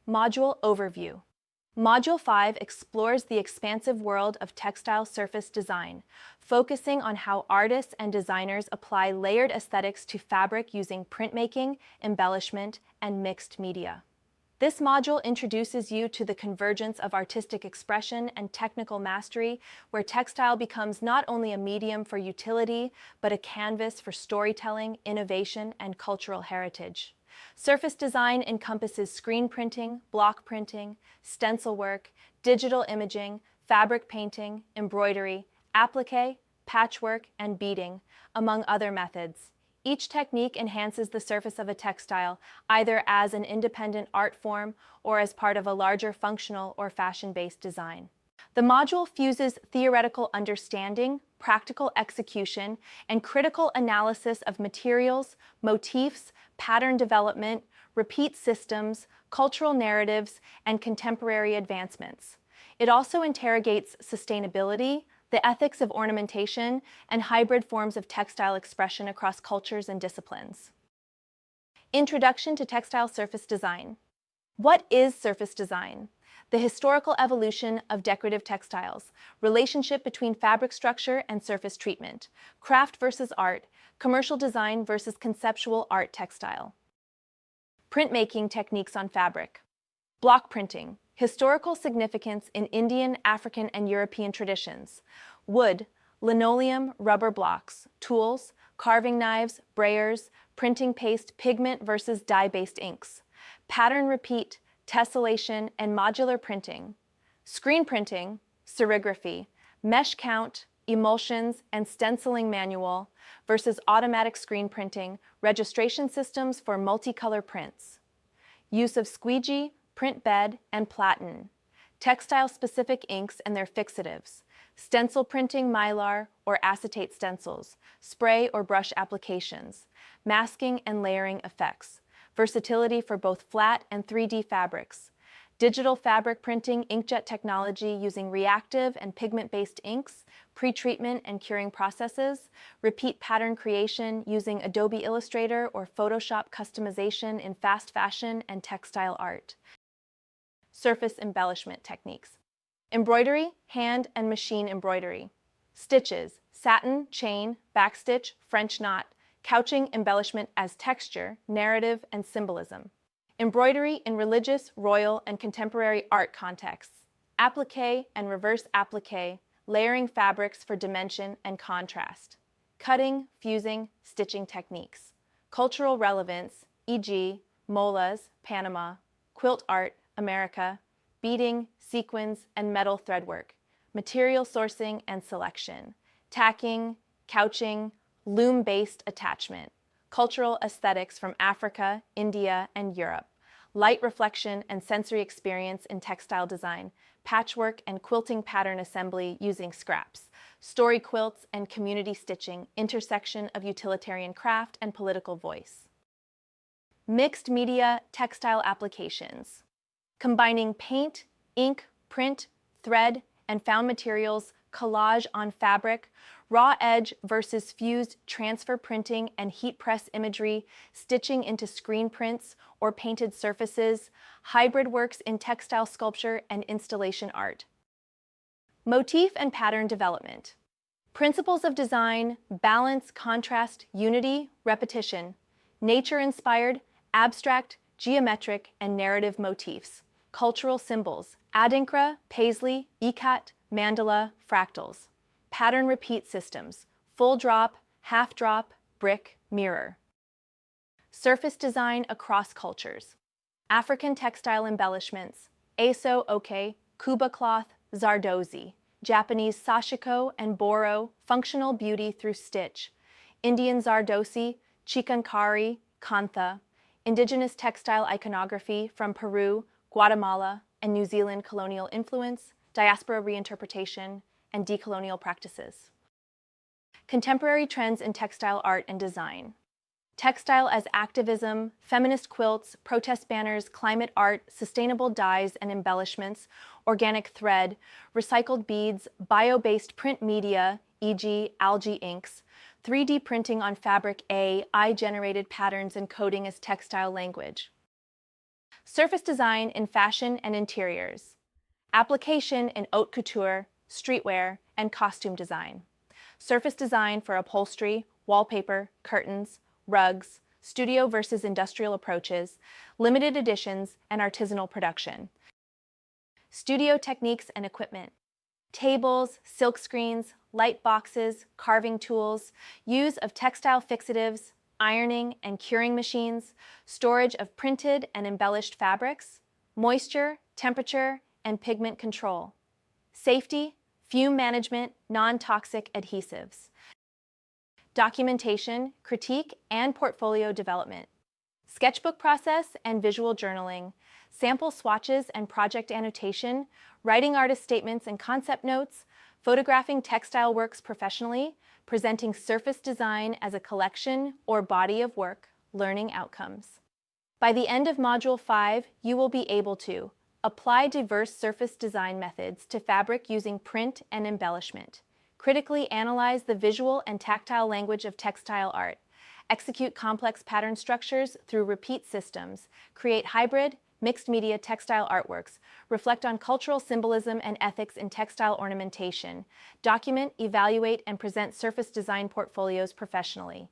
Module Overview. Module 5 explores the expansive world of textile surface design, focusing on how artists and designers apply layered aesthetics to fabric using printmaking, embellishment, and mixed media. This module introduces you to the convergence of artistic expression and technical mastery, where textile becomes not only a medium for utility, but a canvas for storytelling, innovation, and cultural heritage. Surface design encompasses screen printing, block printing, stencil work, digital imaging, fabric painting, embroidery, appliqué, patchwork, and beading, among other methods. Each technique enhances the surface of a textile, either as an independent art form or as part of a larger functional or fashion-based design. The module fuses theoretical understanding, practical execution, and critical analysis of materials, motifs, pattern development, repeat systems, cultural narratives, and contemporary advancements. It also interrogates sustainability, the ethics of ornamentation, and hybrid forms of textile expression across cultures and disciplines. Introduction to Textile Surface Design. What is surface design? The historical evolution of decorative textiles, relationship between fabric structure and surface treatment, craft versus art, commercial design versus conceptual art textile. Printmaking techniques on fabric. Block printing, historical significance in Indian, African, and European traditions. Wood, linoleum, rubber blocks, tools, carving knives, brayers, printing paste, pigment versus dye-based inks. Pattern repeat, tessellation, and modular printing. Screen printing, serigraphy, mesh count, emulsions, and stenciling manual versus automatic screen printing, registration systems for multicolor prints. Use of squeegee, print bed, and platen. Textile-specific inks and their fixatives. Stencil printing mylar or acetate stencils. Spray or brush applications. Masking and layering effects. Versatility for both flat and 3D fabrics. Digital fabric printing inkjet technology using reactive and pigment-based inks, pre-treatment and curing processes, repeat pattern creation using Adobe Illustrator or Photoshop customization in fast fashion and textile art. Surface embellishment techniques. Embroidery, hand and machine embroidery. Stitches, satin, chain, backstitch, French knot, couching embellishment as texture, narrative, and symbolism. Embroidery in religious, royal, and contemporary art contexts. Appliqué and reverse appliqué, layering fabrics for dimension and contrast. Cutting, fusing, stitching techniques. Cultural relevance, e.g., molas, Panama, quilt art, America, beading, sequins, and metal threadwork. Material sourcing and selection. Tacking, couching, loom-based attachment. Cultural aesthetics from Africa, India, and Europe. Light reflection and sensory experience in textile design. Patchwork and quilting pattern assembly using scraps. Story quilts and community stitching, intersection of utilitarian craft and political voice. Mixed media textile applications. Combining paint, ink, print, thread, and found materials, collage on fabric, raw edge versus fused transfer printing and heat press imagery, stitching into screen prints or painted surfaces, hybrid works in textile sculpture and installation art. Motif and pattern development. Principles of design, balance, contrast, unity, repetition. Nature-inspired, abstract, geometric, and narrative motifs. Cultural symbols, adinkra, paisley, ikat, mandala, fractals. Pattern repeat systems, full drop, half drop, brick, mirror. Surface design across cultures. African textile embellishments, Aso Oke, Kuba cloth, Zardozi. Japanese sashiko and boro, functional beauty through stitch. Indian Zardosi, chikankari, kantha. Indigenous textile iconography from Peru, Guatemala, and New Zealand colonial influence, diaspora reinterpretation, and decolonial practices. Contemporary trends in textile art and design. Textile as activism, feminist quilts, protest banners, climate art, sustainable dyes and embellishments, organic thread, recycled beads, bio-based print media, e.g. algae inks, 3D printing on fabric AI-generated patterns and coding as textile language. Surface design in fashion and interiors. Application in haute couture, streetwear, and costume design. Surface design for upholstery, wallpaper, curtains, rugs, studio versus industrial approaches, limited editions, and artisanal production. Studio techniques and equipment. Tables, silk screens, light boxes, carving tools, use of textile fixatives, ironing and curing machines, storage of printed and embellished fabrics, moisture, temperature, and pigment control. Safety, fume management, non-toxic adhesives. Documentation, critique, and portfolio development. Sketchbook process and visual journaling, sample swatches and project annotation, writing artist statements and concept notes, photographing textile works professionally, presenting surface design as a collection or body of work, learning outcomes. By the end of Module 5, you will be able to apply diverse surface design methods to fabric using print and embellishment, critically analyze the visual and tactile language of textile art, execute complex pattern structures through repeat systems, create hybrid, mixed media textile artworks, reflect on cultural symbolism and ethics in textile ornamentation, document, evaluate, and present surface design portfolios professionally.